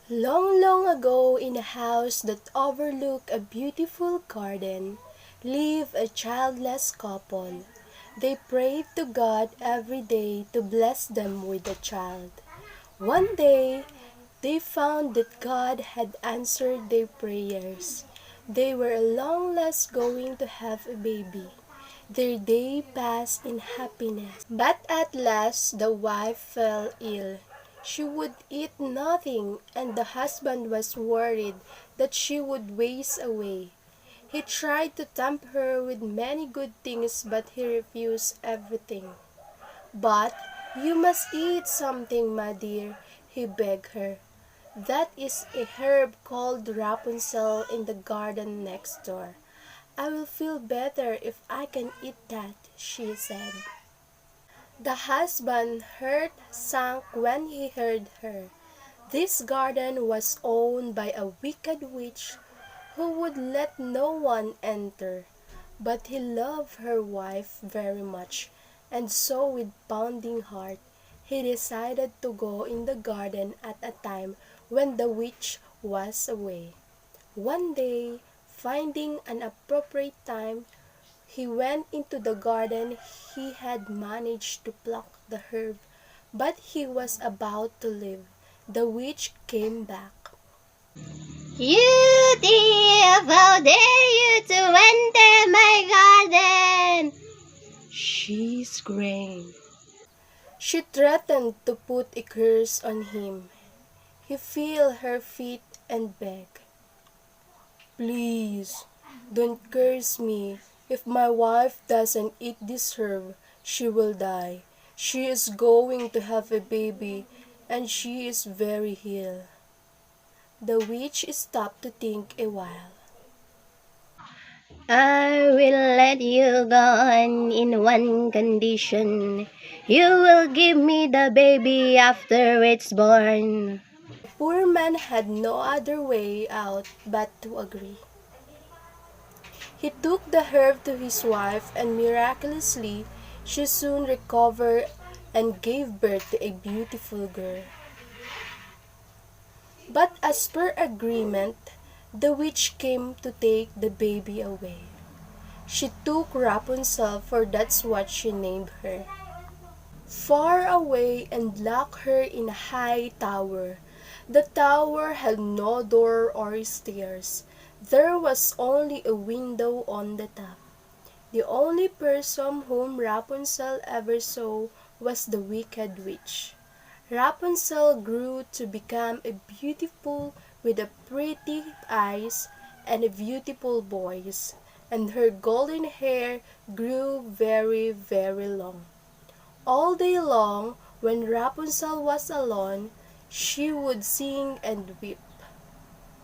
Long, long ago, in a house that overlooked a beautiful garden, lived a childless couple. They prayed to God every day to bless them with a child. One day, they found that God had answered their prayers. They were at long last going to have a baby. Their day passed in happiness. But at last the wife fell ill. She would eat nothing, and the husband was worried that she would waste away. He tried to tempt her with many good things, but he refused everything. "But you must eat something, my dear," he begged her. "That is a herb called Rapunzel in the garden next door. I will feel better if I can eat that," she said. The husband's heart sank when he heard her. This garden was owned by a wicked witch who would let no one enter. But he loved her wife very much, and so with pounding heart, he decided to go in the garden at a time when the witch was away. One day, finding an appropriate time, he went into the garden. He had managed to pluck the herb, but he was about to leave. The witch came back. You thief! How dare you to enter my garden? She screamed. She threatened to put a curse on him. He felt her feet and begged, "Please, don't curse me. If my wife doesn't eat this herb, she will die. She is going to have a baby, and she is very ill." The witch stopped to think a while. I will let you go on in one condition. You will give me the baby after it's born. The poor man had no other way out but to agree. He took the herb to his wife, and miraculously she soon recovered and gave birth to a beautiful girl. But as per agreement, the witch came to take the baby away. She took Rapunzel, for that's what she named her, far away and locked her in a high tower. The tower had no door or stairs. There was only a window on the top. The only person whom Rapunzel ever saw was the wicked witch. Rapunzel grew to become a beautiful with a pretty eyes and a beautiful voice, and her golden hair grew very, very long. All day long, when Rapunzel was alone, she would sing and weep.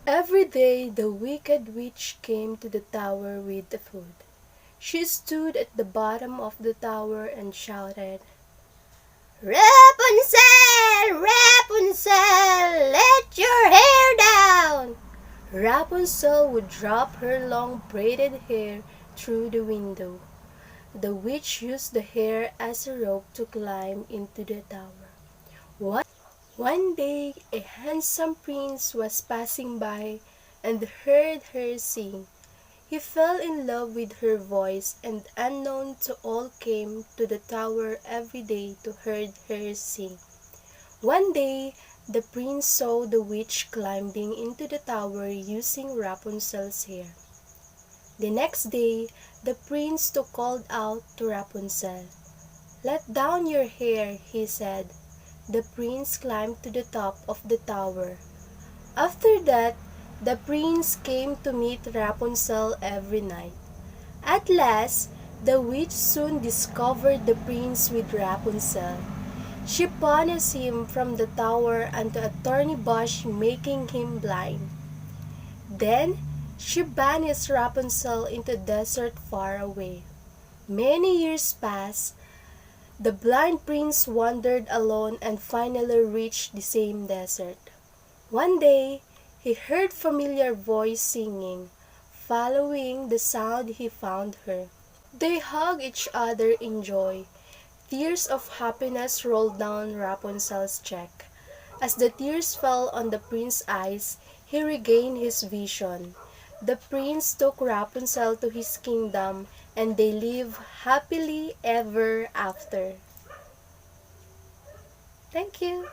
Every day the wicked witch came to the tower with the food. She stood at the bottom of the tower and shouted, Rapunzel! Rapunzel! Let your hair down! Rapunzel would drop her long braided hair through the window. The witch used the hair as a rope to climb into the tower. One day a handsome prince was passing by and heard her sing. He fell in love with her voice, and unknown to all came to the tower every day to hear her sing. One day the prince saw the witch climbing into the tower using Rapunzel's hair. The next day the prince called out to Rapunzel. "Let down your hair," he said. The prince climbed to the top of the tower. After that, the prince came to meet Rapunzel every night. At last, the witch soon discovered the prince with Rapunzel. She punished him from the tower unto a thorny bush, making him blind. Then she banished Rapunzel into a desert far away. Many years passed. The blind prince wandered alone and finally reached the same desert. One day, he heard familiar voice singing. Following the sound, he found her. They hugged each other in joy. Tears of happiness rolled down Rapunzel's cheek. As the tears fell on the prince's eyes, he regained his vision. The prince took Rapunzel to his kingdom, and they lived happily ever after. Thank you.